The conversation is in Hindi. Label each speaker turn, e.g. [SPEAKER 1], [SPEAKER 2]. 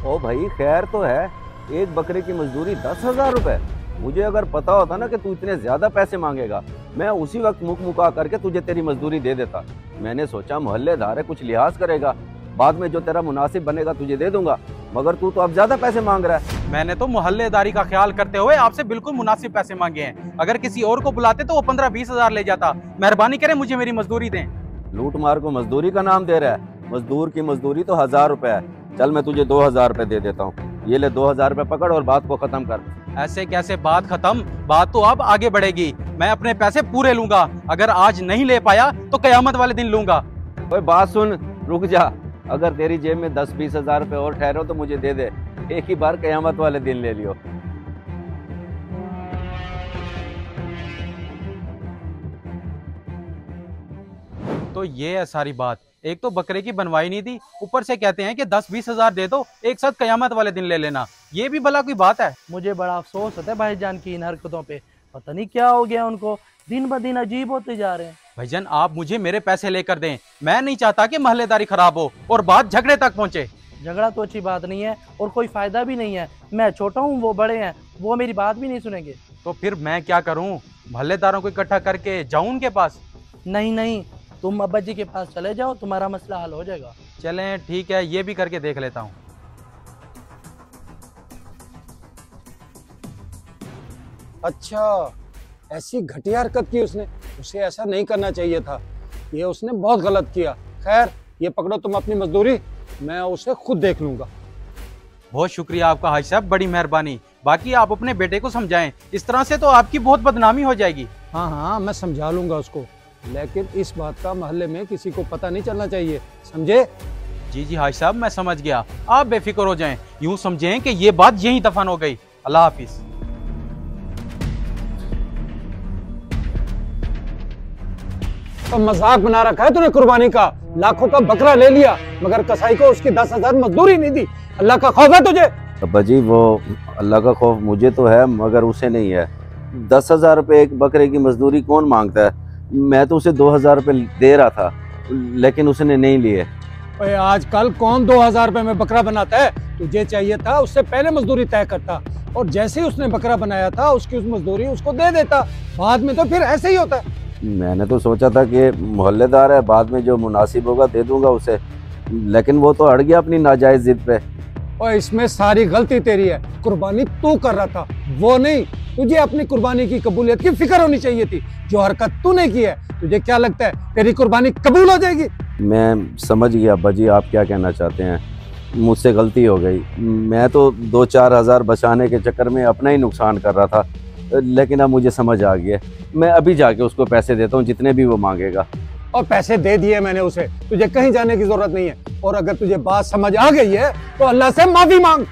[SPEAKER 1] ओ भाई खैर तो है। एक बकरे की मजदूरी 10,000 रुपए। मुझे अगर पता होता ना कि तू इतने ज्यादा पैसे मांगेगा, मैं उसी वक्त मुक मुका करके तुझे तेरी मजदूरी दे देता। मैंने सोचा मोहल्लेदार है, कुछ लिहाज करेगा, बाद में जो तेरा मुनासिब बनेगा तुझे दे दूंगा। मगर तू तो अब ज्यादा पैसे मांग रहा है।
[SPEAKER 2] मैंने तो मोहल्लेदारी का ख्याल करते हुए आपसे बिल्कुल मुनासिब पैसे मांगे हैं। अगर किसी और को बुलाते तो वो 15-20 हजार ले जाता। मेहरबानी करें, मुझे मेरी मजदूरी दें।
[SPEAKER 1] लूट मार को मजदूरी का नाम दे रहा है? मजदूर की मजदूरी तो 1,000 रुपए है। चल मैं तुझे 2,000 रुपए दे देता हूँ। ये ले 2,000 रुपए पकड़ और बात को खत्म कर।
[SPEAKER 2] ऐसे कैसे बात खत्म? बात तो अब आगे बढ़ेगी। मैं अपने पैसे पूरे लूंगा। अगर आज नहीं ले पाया तो कयामत वाले दिन लूंगा।
[SPEAKER 1] कोई बात सुन, रुक जा। अगर तेरी जेब में 10-20 हजार रुपए और ठहरो तो मुझे दे दे। एक ही बार कयामत वाले दिन ले लियो।
[SPEAKER 2] तो ये है सारी बात। एक तो बकरे की बनवाई नहीं दी, ऊपर से कहते हैं कि 10-20 हजार दे दो, एक साथ कयामत वाले दिन ले लेना। ये भी भला कोई बात है?
[SPEAKER 3] मुझे बड़ा अफसोस होता है भाईजान की इन हरकतों पे। पता नहीं क्या हो गया उनको, दिन ब दिन अजीब होते जा रहे हैं।
[SPEAKER 2] भाईजान आप मुझे मेरे पैसे लेकर दें। मैं नहीं चाहता कि मोहल्लेदारी खराब हो और बात झगड़े तक पहुंचे।
[SPEAKER 3] झगड़ा तो अच्छी बात नहीं है और कोई फायदा भी नहीं है। मैं छोटा हूँ, वो बड़े हैं, वो मेरी बात भी नहीं सुनेंगे।
[SPEAKER 2] तो फिर मैं क्या करूं? मोहल्लेदारों को इकट्ठा करके जाऊं उनके पास?
[SPEAKER 3] नहीं नहीं, तुम अब्बा जी के पास चले जाओ, तुम्हारा मसला हल हो जाएगा।
[SPEAKER 2] चलें ठीक है, ये भी करके देख लेता हूँ।
[SPEAKER 4] अच्छा, ऐसी घटिया हरकत की उसने। उसे ऐसा नहीं करना चाहिए था। ये उसने बहुत गलत किया। खैर, ये पकड़ो तुम अपनी मजदूरी, मैं उसे खुद देख लूंगा।
[SPEAKER 2] बहुत शुक्रिया आपका हाजी साहब, बड़ी मेहरबानी। बाकी आप अपने बेटे को समझाएं, इस तरह से तो आपकी बहुत बदनामी हो जाएगी।
[SPEAKER 4] हाँ हाँ, मैं समझा लूंगा उसको, लेकिन इस बात का मोहल्ले में किसी को पता नहीं चलना चाहिए, समझे?
[SPEAKER 2] जी जी हाजी साहब, मैं समझ गया। आप बेफिक्र हो जाएं। यूं समझें कि ये बात यहीं दफन हो गई। अल्लाह हाफिज।
[SPEAKER 4] तो मजाक बना रखा है तूने कुर्बानी का। लाखों का बकरा ले लिया मगर कसाई को उसकी 10,000 मजदूरी नहीं दी। अल्लाह का खौफ है तुझे?
[SPEAKER 1] अब्बा जी, वो अल्लाह का खौफ मुझे तो है मगर उसे नहीं है। 10,000 रुपये एक बकरे की मजदूरी कौन मांगता है? मैं तो उसे 2,000 रुपये दे रहा था, लेकिन उसने नहीं लिए।
[SPEAKER 4] आजकल कौन 2,000 रुपए में बकरा बनाता है? तुझे चाहिए था उससे पहले मजदूरी तय करता, और जैसे ही उसने बकरा बनाया था उसकी उस मजदूरी उसको दे देता। बाद में तो फिर ऐसे ही होता है।
[SPEAKER 1] मैंने तो सोचा था कि मोहल्लेदार है, बाद में जो मुनासिब होगा दे दूंगा उसे, लेकिन वो तो अड़ गया अपनी नाजायज जिद पे।
[SPEAKER 4] और इसमें सारी गलती तेरी है। कुर्बानी तू कर रहा था, वो नहीं। तुझे अपनी कुर्बानी की कबूलियत की फिक्र होनी चाहिए थी। जो हरकत तूने की है, तुझे क्या लगता है तेरी कुर्बानी कबूल हो जाएगी?
[SPEAKER 1] मैं समझ गया अब्बा जी, आप क्या कहना चाहते हैं। मुझसे गलती हो गई। मैं तो 2-4 हजार बचाने के चक्कर में अपना ही नुकसान कर रहा था, लेकिन अब मुझे समझ आ गया। मैं अभी जाके उसको पैसे देता हूँ, जितने भी वो मांगेगा।
[SPEAKER 4] और पैसे दे दिए मैंने उसे, तुझे कहीं जाने की जरूरत नहीं है। और अगर तुझे बात समझ आ गई है तो अल्लाह से माफी मांग।